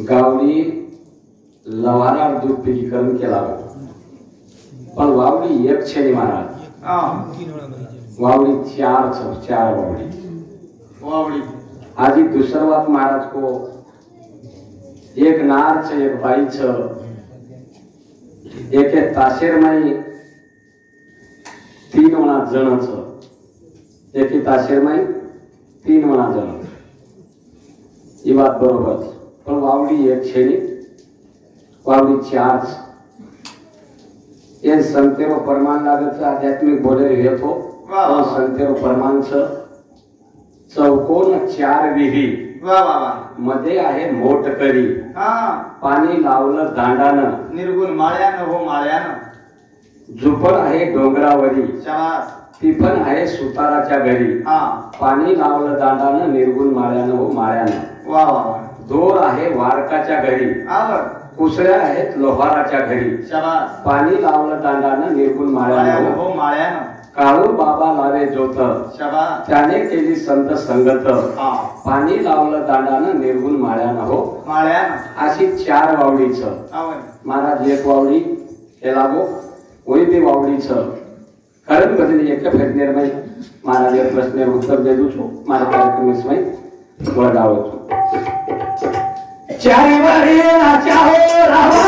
गावडी लवारा दूध पिलीकरण केला पण वावडी एक छेनी महाराज वावडी चार वावडी आदि दुसरवात महाराज को एक नार छ एक बाई छ एक ताशेर माई 3 वणा जण छ एक ताशेर माई 3 वणा जण ही बात बरोबर पण वावडी एक छेनी वावडी चार ये संतेरो परमान लागत आध्यात्मिक बोले येतो पण संतेरो परमान छ चौकोन 4 विही मध्ये आहे मोटकरी पाणी लावलं दांडानं निर्गुण माळ्यानं हो माळ्यानं झुपड आहे डोंगरावरी शाबास ती पण आहे सुताराच्या घरी पाणी लावलं दांडानं निर्गुण माळ्यानं हो माळ्यानं वा वा दोर आहे वारकाच्या घरी कुसळ्या आहेत लोहाराच्या घरी शाबास पाणी लावलं दांडानं निर्गुण माळ्यानं हो माळ्यानं काळू बाबा लावे जोत शाबास त्याने केली संत संगत पाणी लावलं दांडानं निर्गुण माळ्यानं हो माळ्यानं अशी 4 वावडीच महाराज एक वावडी केला गो वही बी वावडीच कारण बदली एक फेर निर्मय महाराज एक प्रश्न उत्तर दे दू छो मारा कार्यक्रम इसमें वडावो छो चारी वारी नाचा हो रावण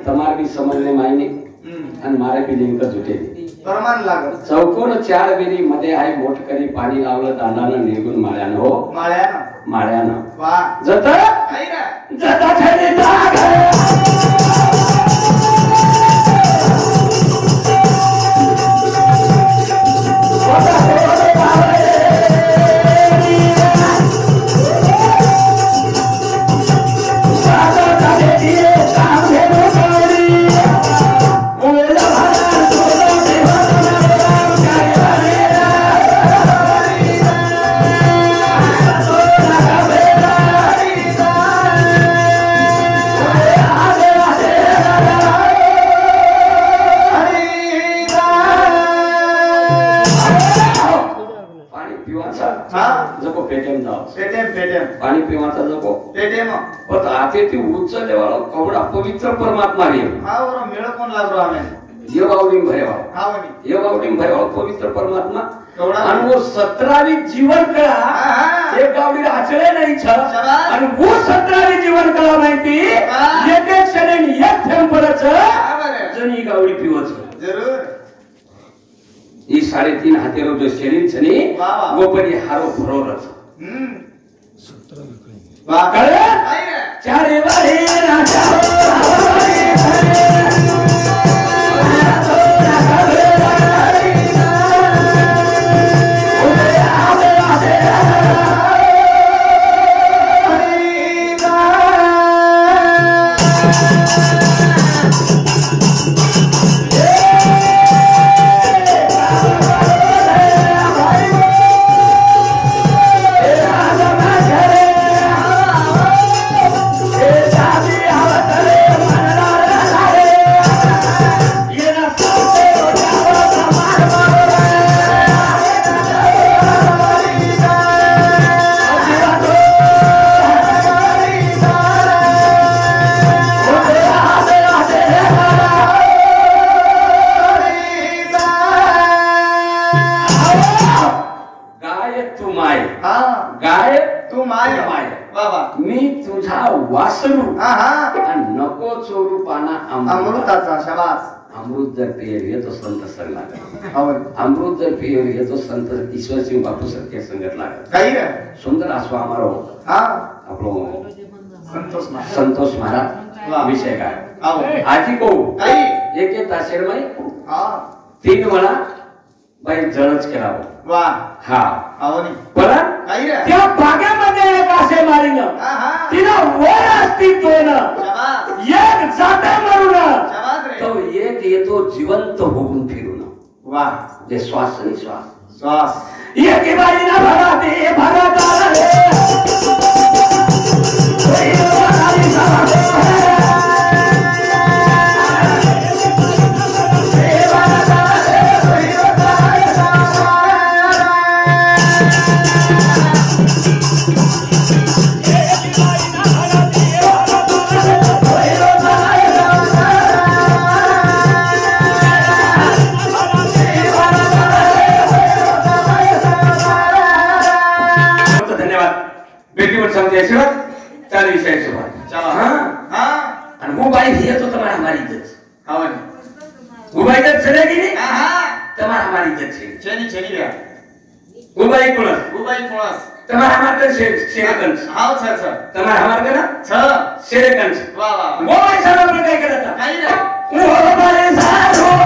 तमार भी समजले मायने आणि मारे भी लिंक जुटे प्रमाण लागत चौकोन 4 वेरी मध्ये आहे मोठकरी पाणी लावलं दांडानं निर्गुण माळ्यानं हो माळ्यानं वा जत छेनी पाणी पिवाचा नको पण आते ती उच्च लेवल कवडा पवित्र परमात्मा रे मेळ कोण लागलो आम्ही ये बावडी भयवा पवित्र परमात्मा आणि वो 17वी जीवन कळा एक गावडी आचळे नाही छ आणि वो 17वी जीवन कळा माहिती एक एक क्षणी एक थेंब पडच जणी गावडी पिवच जरूर ई 3.5 हातेरो जो शरीर छनी गोपरी हारो भरोरच वाकळे चारे वारे राजा मी तुझा वासरू आणि नको चोरू पाना अमृताचा शाबास अमृत जर पेयर येतो संत संग लागत अमृत जर पेयर येतो संत ईश्वर सिंह बापू सत्य संगत लागत काही रे सुंदर आसवा हमारो आपलो संतोष संतोष महाराज वाह. विषय काय आओ आजी को काही एक ताशेरमय हा 3 मला बाई जळच केला वा हा आओ नी परत काही रे त्या बागेमध्ये एक आशे मारीनं हा हा तिनं वर असती दोन शाबास एक जाते मरून शाबास रे तो एक येतो जिवंत होऊन फिरून वा जे श्वास आणि श्वास श्वास एक बारी ना भराते भरत आले कोई वाली सारे चालू विषय सुरुवात चला हा हा आणि मोबाईल हे तो तुम्हाला हमारी इज्जत आओ नी मोबाईल जर चले की नहीं हा हा तुम्हारा हमारी इज्जत है चेनी चेनी रे मोबाईल कोणस मोबाईल फोनस तुम्हारा हमारे शेरेकंस हाव सर सर तुम्हारा हमारे का ना छ शेरेकंस वा वा मोबाईल सारा आपण काय करता काही रे ओ बारे सारो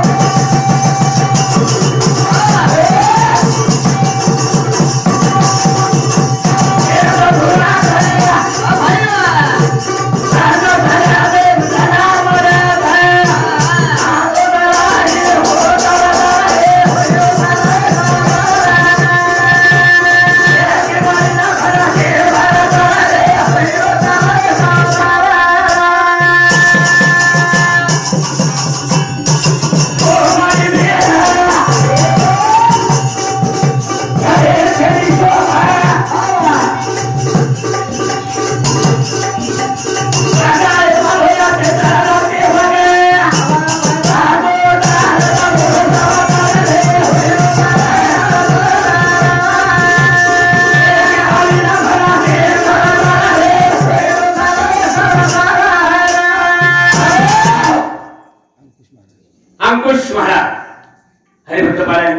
अंकुश महाराज हरिभक्त पारायण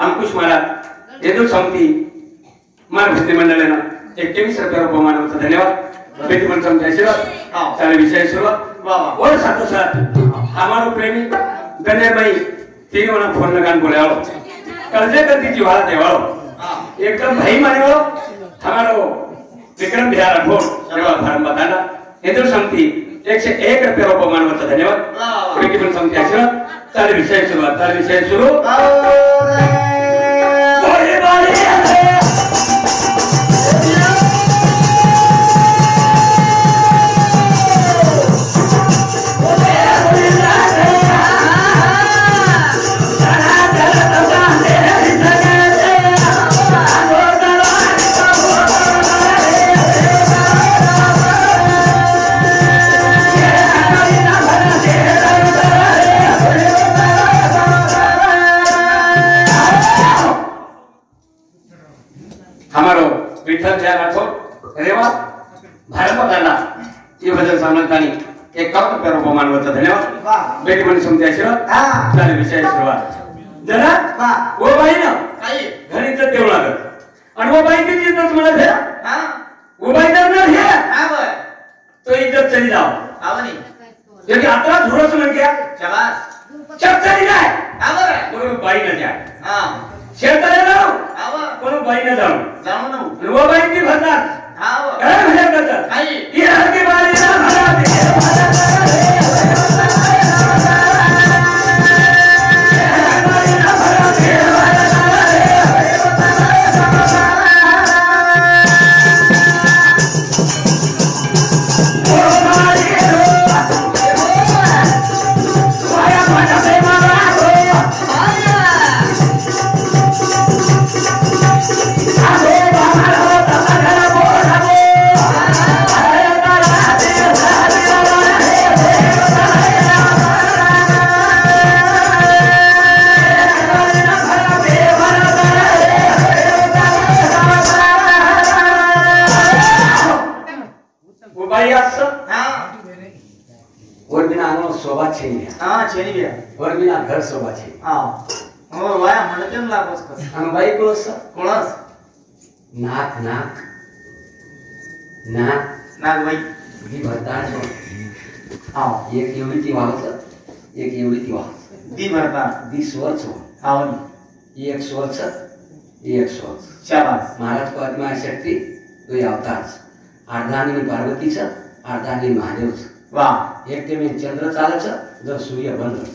अंकुश महाराज येतो संपती महाभक्ती मंडळानं 21 रुपये उपमान होतं धन्यवाद बेटी पण समजा आशीर्वाद चाले विषय सुरुवात वा वा और साथो साथ हमारो प्रेमी गणेरमई 3 वाला फोन लगान बोले आओ कर्जे करती जीवाला देवाओ एकदम भाई माने हो हमारो विक्रम बिहार राठौर धन्यवाद भारत बताना येतो संपती 101 रुपये उपमान होतं धन्यवाद बेटी पण समजा आशीर्वाद चाले विषय सुरू आओ रे बोले बोले हमारो विठल जय राठौर रेवा भारत करना ये भजन सामंतानी 51 रुपये उपमान होतं धन्यवाद बेटी पण समजा आशीर्वाद चाले विषय सुरुवात जरा वो बाई ना काही घरी तर देऊ लागत आणि वो बाई किती इज्जत म्हणत है हा वो बाई जर ना है हा बर तो इज्जत चली जाओ आओ नी क्योंकि अतरा झुरस म्हण क्या शाबास चल चली जाए हा बर कोण बाई न जाए हा शेताला जाओ आओ कोण बाई न जाओ जाऊ ना आणि वो बाई की भरतात हा वा काय भजन करतात काही ये हरकी बारी ना भरा शोभा छे हां छेनी गया और बिना घर शोभा छे हां हमर वाया मन केम लागोस कस हम भाई कोस कोणस नाक नाक ના નાગભાઈ દી ભરતા છો આવો એક એવડી વાવ છે એક એવડી વાવ દી ભરતા દી સ્વર છો આવો એક સ્વર છે એક સ્વર શાબાશ મહારાજ પદ્મા શક્તિ તો અવતાર છે આર્ધાની પાર્વતી છે આર્ધાની મહાદેવ છે વાહ એક તેમે ચંદ્ર ચાલે છે જો સૂર્ય બંધ છે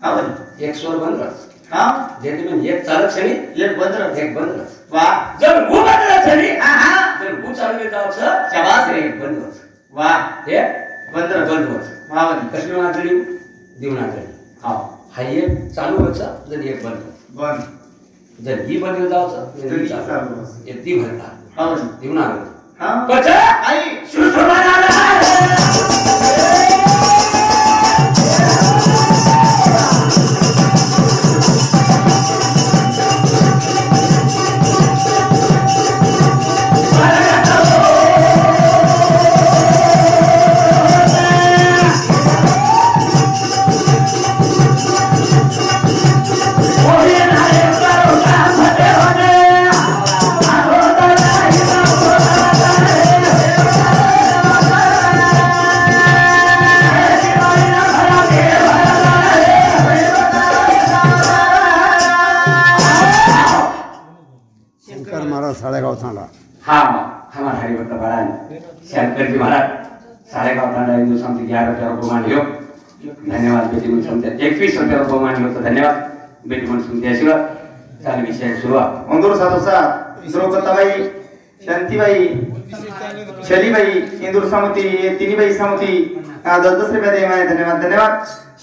આવો એક સ્વર બંધ છે હા જે તેમે એક ચાલે છે ને એક બંદર એક બંધ છે વાહ જब वो બંધ છે ને હા હા जब वो चालू जाव છે શાબાશ એક બંધ છે વાહ એક બંદર બંધ છે વાહ કૃષ્ણ આંતરી દીવના આંતરી આવો हाय एक चालू होता जर एक बंद બંધ जर ही बंद जावचं तर तर ही चालू चालू. ये ती भरता आવો दिवना હા पचा आई सुसमाना शंकर महाराज साडेगाव थांडा हाँ हमारा हरिभक्त महाराज शंकर जी महाराज साडेगाव तांडा हिंदू संत 11 बहुमान लियो धन्यवाद बेटी म्हणून संत 21 बहुमान लियो तर धन्यवाद बेटी म्हणून संत आशीर्वाद चालू विषय सुरुवात अंदूर साधूसा द्रौपदाबाई शांतीबाई शलीबाई इंदूर सामुती तिन्हीबाई सामुती दसरे मध्ये माय धन्यवाद धन्यवाद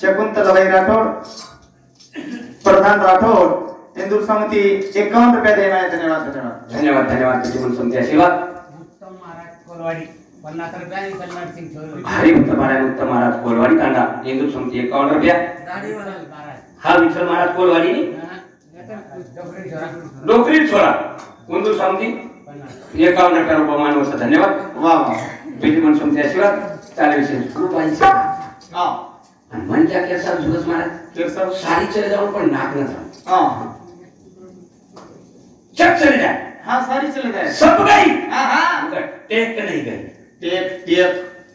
शकुंतलाबाई राठोड प्रधान राठोड इंदूर सामुती 51 रुपये दे माय धन्यवाद धन्यवाद धन्यवाद धन्यवाद बेटी म्हणून संत आशीर्वाद उत्तम महाराज कोलवाडी 50 रुपयांनी सन्मान सिंग छोरी हरिभक्त महाराज उत्तम महाराज कोलवाडी तांडा हिंदू संत 51 रुपया दाढीवाला महाराज हा विठ्ठल महाराज कोलवाडी नी डोकरी छोरा डोकरी छोरा हिंदू संत 51 रुपया बहुमान वर्ष धन्यवाद वाह वाह बेटी म्हणून संत आशीर्वाद चालू विषय खूप आहे हां आणि मन क्या केसा जुगस महाराज केसर सारी चले जाऊन पण नाक न जाऊन हां चक चले जाए हां सारी चले गए सब गई हां हां मगर टेक नहीं गई टेक टेक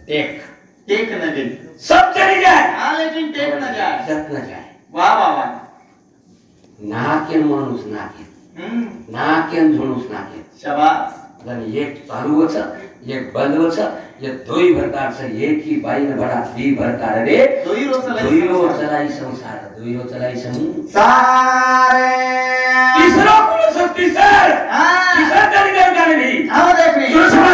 टेक टेक न गई सब चली जाए हां लेकिन टेक न जाए जत न जाए वाह वाह वाह नाकेन माणूस नाकेन नाकेन झुणूस नाकेन शाबाश आणि एक चालू होच एक बंद होच ये दोई भरतार से एक ही बाई ने भरा दी भरतार रे दोई रोज दोई रोज चलाई संसार दोई रोज चलाई सारे तीसरा कुल शक्ति सर हां तीसरा चली गई गाने भी आओ देख रही सुषमा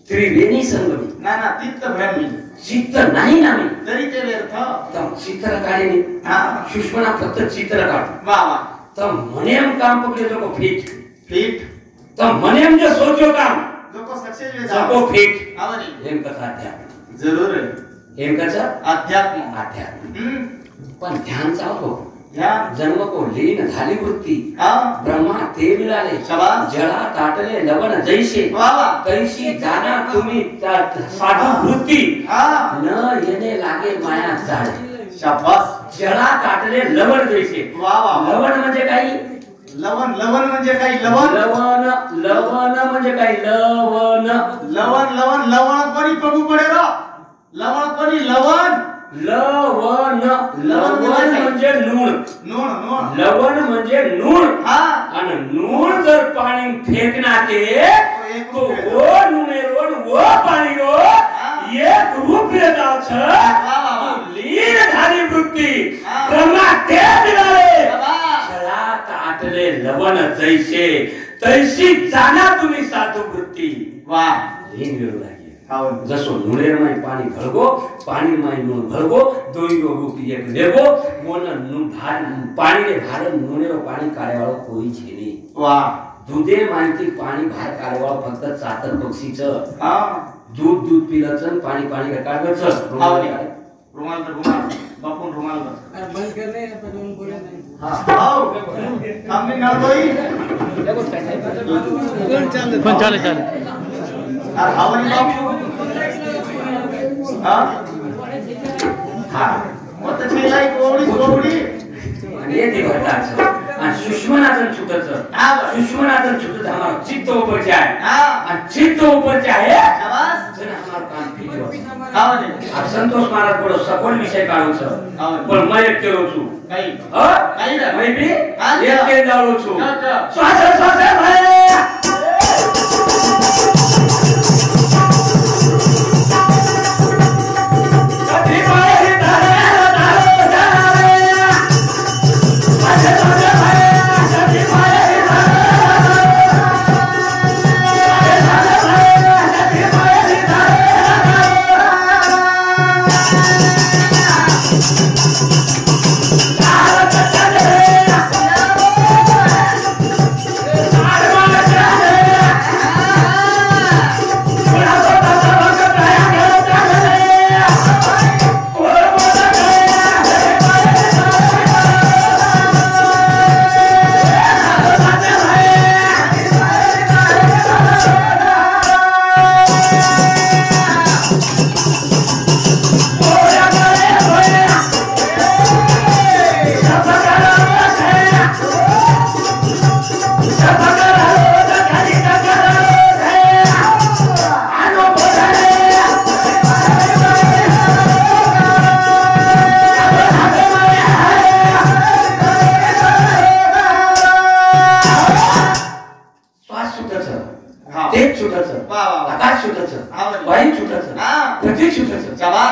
त्रिवेणी संगमी ना ना तित्त भ्रमी चित्त नाही नामी तरी ते व्यर्थ तम चित्र काढेनी हां सुषमना फक्त चित्र काढ वाह वाह तम मनेम काम पकड़े जो को फिट फिट तम मनेम जो सोचो काम जो को सक्सेस वे जो को फिट आओ नहीं एम कथा अध्यात्म जरूर है एम कथा अध्यात्म अध्यात्म हम्म पण ध्यान चाहो या जन्म को लीन झाली वृत्ती हां ब्रह्मा ते मिळाले शाबाश जळा ताटले लवण जैसे वाह वाह कैसी जाना तुम्ही साधू वृत्ती हां न येणे लागे माया जाळ शाबाश जळा ताटले लवण जैसे वाह वाह लवण म्हणजे काही लवण लवण म्हणजे काही लवण लवण लवण म्हणजे काही लवण लवण लवण लवण कोणी बघू पडे रो लवण कोणी लवण लवण लवण म्हणजे नूण नूण नूण लवण म्हणजे नूण हां आणि नूण जर पाणी फेकनाते तो वो नूने रोड वो पाणी रो एक रूप येतात छ लीन झाली वृत्ती ब्रह्मा ते मिळाले चला ताटले लवण जैसे तैसी जाना तुम्ही साधू वृत्ती वाह लीन वेळू लागली हां जसो नुणेर माई पाणी भरगो पाणी माई नून भरगो दोई रूपी एक लेगो मोन पाणी रे भार नुणेरो पाणी काढे वाळो कोई छे नहीं वाह दुधे माहिती पाणी बाहेर काढवा फक्त चातर बक्षीचं हा दूध दूध पिलंच पाणी पाणी काढवायचं रुमाल तर रुमाल बापून रुमाल तर बंद करणे पण बोले नाही आम्ही गाडोई पण चालेल आवडी बापू हा मत छेलाई कोवडी आणि येते घटाचं आणि सुषमनाचं छुटचं सुषमनाचं छुटचं हमारा चित्त ऊपर जाए आणि चित्त ऊपर जाए शाबाश जन हमारा काम फिट आवडी अब संतोष महाराज बड़ो सफल विषय काढून छ पण मैं एक केलो छु काही काही मैं भी एक के जालो छु श्वास श्वास भाई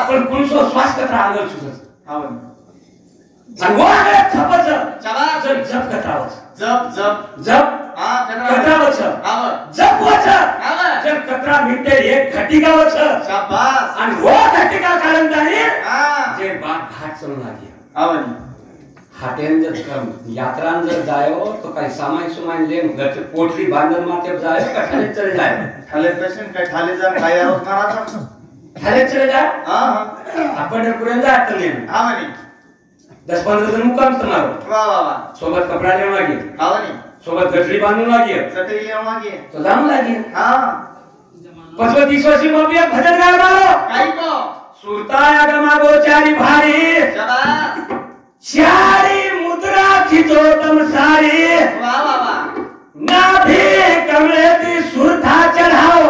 पण कुणसो श्वास कत्र आंगल छुटच आणि वो आगे थपच शाबाश जप जप कत्रावच जप जप कत्रावच जपवच जप कत्रा मिनिटे एक घटिकावच शाबाश आणि वो घटिका कारण जाई जे बात घाट चलू लागी आवडी हाटेन जर यात्रान जर जायो तो काही सामाय सुमाय लेन घर पोटली बांधन माते जायो का खाली चले जायो खाली पेशंट काय खाली जा काय आरोप मारायचा खाली चले जाय हां आपण पुढे जात नाही हां म्हणे 10-15 जण मुकाम तुम्हारो वा वा वा सोबत कपडा लेव लागे हां म्हणे सोबत गठरी बांधून लागे चटई लेव लागे तो जाम लागे हां 25-30 में भजन गाय मारो काही को सुरता आगमा गोचारी भारी शाबाश चारी मुद्रा खिचो तम सारी वा वा वा नाभि कमरे की सुरता चढ़ाओ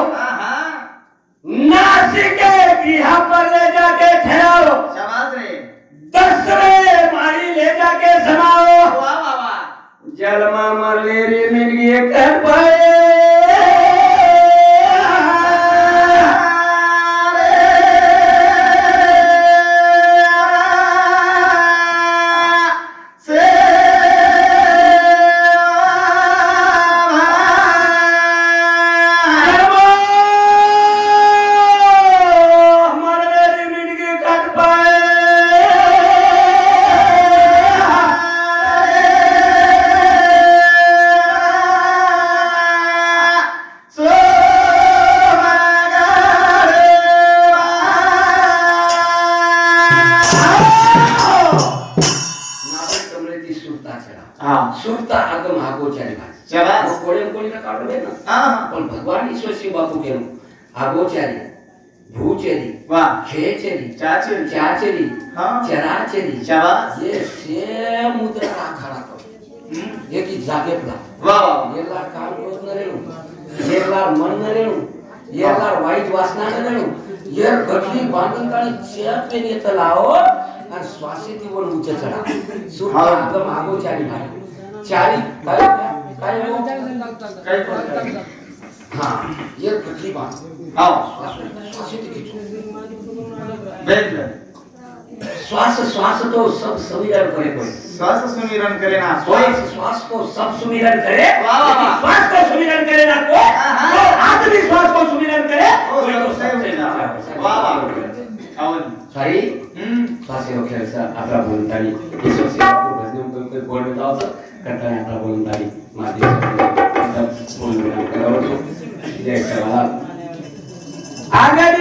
नासिके बिहा पर ले जाके ठहराओ शाबाश रे 10 रे मारी ले जाके समाओ वाह वाह वाह जलमा मलेरी मिर्गी कर पाए सुरता आगम आगोचारी भाजी शाबाश कोळे कोणीला काढू दे ना हां पण भगवान ईश्वर शिव बापू केलो आगोचारी भूचरी वाह खेचरी चाचरी चाचरी हां चराचरी शाबाश ये से मुद्रा आखाड़ा कर ये की जागेतला वाह वाह येला काम कोत न रेणू येला मन न रेणू येला वाईट वासना न रेणू ये गठली बांधन काळी चेत पे नेत लाओ आणि श्वासेती वर उच्च चढा सुरता आगम आगोचारी भाजी चारी काय काय काही को हां ये गठली बांध आओ श्वासेती खिचो बेल श्वास श्वास तो सब सुमिरन करे कोई श्वास सुमिरन करे ना श्वास को सब सुमिरन करे वाह वाह वाह श्वास को सुमिरन करे ना को जो आदमी श्वास को सुमिरन करे वो कोई तो सब सही सबसे होता वाह वाह आवडी सारी श्वास यो खेळसा आपला बोलतानी ईश्वर सेवा को भजन कोई बोल बताओ करता है आपला बोलतानी माध्यम करावं जय सेवालाल आघाडी